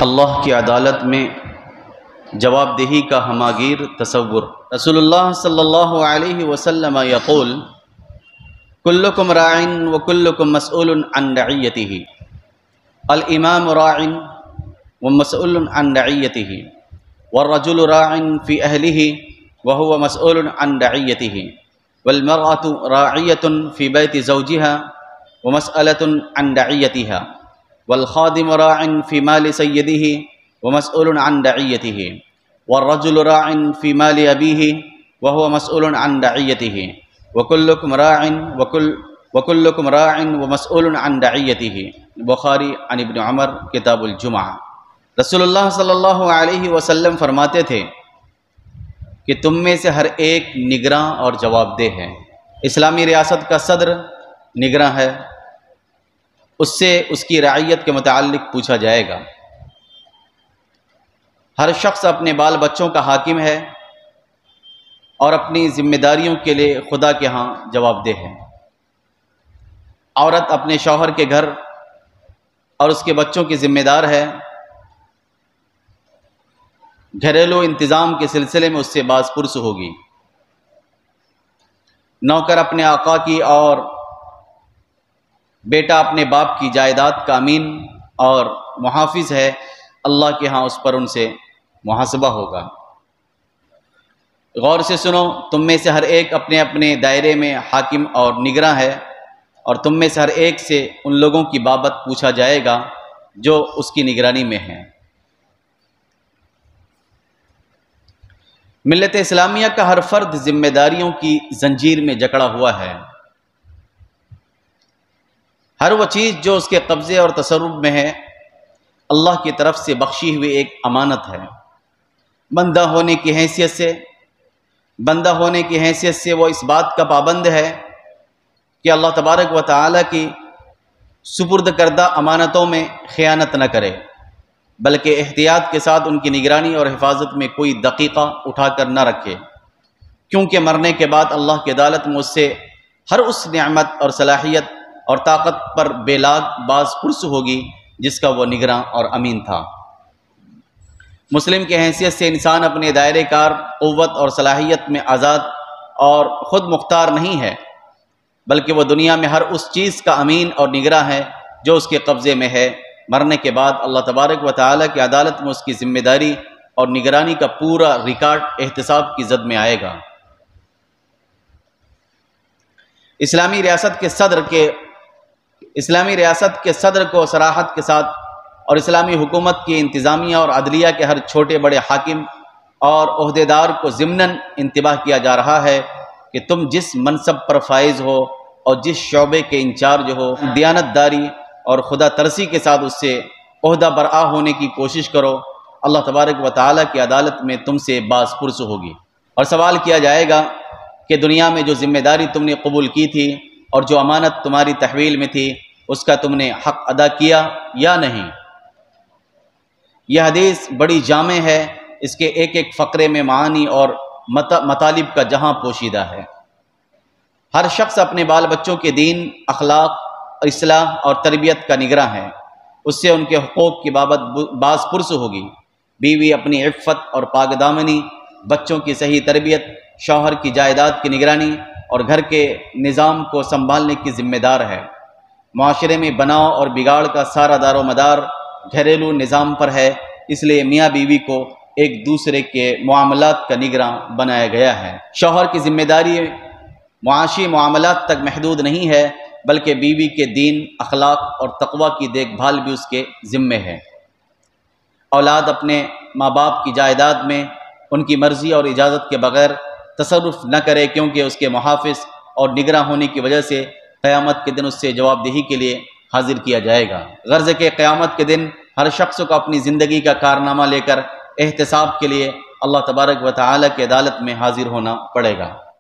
اللہ کی عدالت میں جواب دہی کا ہماگیر تصور۔ رسول اللہ صلی اللہ علیہ وسلم یقول کلکم راع وکلکم مسئول عن رعیتہ، الامام راع ومسئول عن رعیتہ، والرجل راع فی اہلہ وہو مسئول عن رعیتہ، والمرأة راعیة فی بیت زوجہا ومسئلة عن رعیتہا، والخادم راع فی مال سیدہ ومسئول عن رعیتہ، والرجل راع فی مال ابیہ وہو مسئول عن رعیتہ، وکلکم راع وکلکم راع ومسئول عن رعیتہ۔ بخاری عن ابن عمر کتاب الجمعہ۔ رسول اللہ صلی اللہ علیہ وسلم فرماتے تھے کہ تم میں سے ہر ایک نگراں اور جواب دہ ہے۔ اسلامی ریاست کا صدر نگراں ہے، اس سے اس کی رعیت کے متعلق پوچھا جائے گا۔ ہر شخص اپنے بال بچوں کا حاکم ہے اور اپنی ذمہ داریوں کے لیے خدا کے ہاں جواب دہ ہے۔ عورت اپنے شوہر کے گھر اور اس کے بچوں کی ذمہ دار ہے، گھریلو انتظام کے سلسلے میں اس سے باز پرس ہوگی۔ نوکر اپنے آقا کی اور بیٹا اپنے باپ کی جائیداد کا امین اور محافظ ہے، اللہ کے ہاں اس پر ان سے محاسبہ ہوگا۔ غور سے سنو، تم میں سے ہر ایک اپنے اپنے دائرے میں حاکم اور نگراں ہے، اور تم میں سے ہر ایک سے ان لوگوں کی بابت پوچھا جائے گا جو اس کی نگرانی میں ہیں۔ ملت اسلامیہ کا ہر فرد ذمہ داریوں کی زنجیر میں جکڑا ہوا ہے۔ ہر وہ چیز جو اس کے قبضے اور تصرف میں ہے اللہ کی طرف سے بخشی ہوئی ایک امانت ہے۔ بندہ ہونے کی حیثیت سے وہ اس بات کا پابند ہے کہ اللہ تبارک و تعالیٰ کی سپرد کردہ امانتوں میں خیانت نہ کرے، بلکہ احتیاط کے ساتھ ان کی نگرانی اور حفاظت میں کوئی دقیقہ اٹھا کر نہ رکھے، کیونکہ مرنے کے بعد اللہ کی عدالت میں اس سے ہر اس نعمت اور صلاحیت اور طاقت پر بے لاگ باز پرس ہوگی جس کا وہ نگراں اور امین تھا۔ مسلم کی حیثیت سے انسان اپنے دائرے کار قوت اور صلاحیت میں آزاد اور خود مختار نہیں ہے، بلکہ وہ دنیا میں ہر اس چیز کا امین اور نگراں ہے جو اس کے قبضے میں ہے۔ مرنے کے بعد اللہ تبارک و تعالیٰ کی عدالت میں اس کی ذمہ داری اور نگرانی کا پورا ریکارڈ احتساب کی زد میں آئے گا۔ اسلامی ریاست کے صدر کو صراحت کے ساتھ اور اسلامی حکومت کی انتظامیہ اور عدلیہ کے ہر چھوٹے بڑے حاکم اور عہدیدار کو ضمناً انتباہ کیا جا رہا ہے کہ تم جس منصب پر فائز ہو اور جس شعبے کے انچارج ہو، دیانت داری اور خدا ترسی کے ساتھ اس سے عہدہ برآ ہونے کی کوشش کرو۔ اللہ تبارک و تعالیٰ کی عدالت میں تم سے باز پرس ہوگی، اور سوال کیا جائے گا کہ دنیا میں جو ذمہ داری تم نے قبول کی تھی اور جو امانت تمہاری تحویل میں تھی اس کا تم نے حق ادا کیا یا نہیں۔ یہ حدیث بڑی جامع ہے، اس کے ایک ایک فقرے میں معانی اور مطالب کا جہاں پوشیدہ ہے۔ ہر شخص اپنے بال بچوں کے دین، اخلاق، اصلاح اور تربیت کا نگراں ہے، اس سے ان کے حقوق کی بابت باز پرس ہوگی۔ بیوی اپنی عفت اور پاک دامنی، بچوں کی صحیح تربیت، شوہر کی جائیداد کی نگرانی اور گھر کے نظام کو سنبھالنے کی ذمہ دار ہے۔ معاشرے میں بناؤ اور بگاڑ کا سارا دار و مدار گھریلو نظام پر ہے، اس لیے میاں بیوی کو ایک دوسرے کے معاملات کا نگراں بنایا گیا ہے۔ شوہر کی ذمہ داری معاشی معاملات تک محدود نہیں ہے، بلکہ بیوی کے دین، اخلاق اور تقوی کی دیکھ بھال بھی اس کے ذمے ہے۔ اولاد اپنے ماں باپ کی جائیداد میں ان کی مرضی اور اجازت کے بغیر تصرف نہ کرے، کیونکہ اس کے محافظ اور نگراں ہونے کی وجہ سے قیامت کے دن اس سے جواب دہی کے لیے حاضر کیا جائے گا۔ غرض کہ قیامت کے دن ہر شخص کو اپنی زندگی کا کارنامہ لے کر احتساب کے لیے اللہ تبارک و تعالیٰ کی عدالت میں حاضر ہونا پڑے گا۔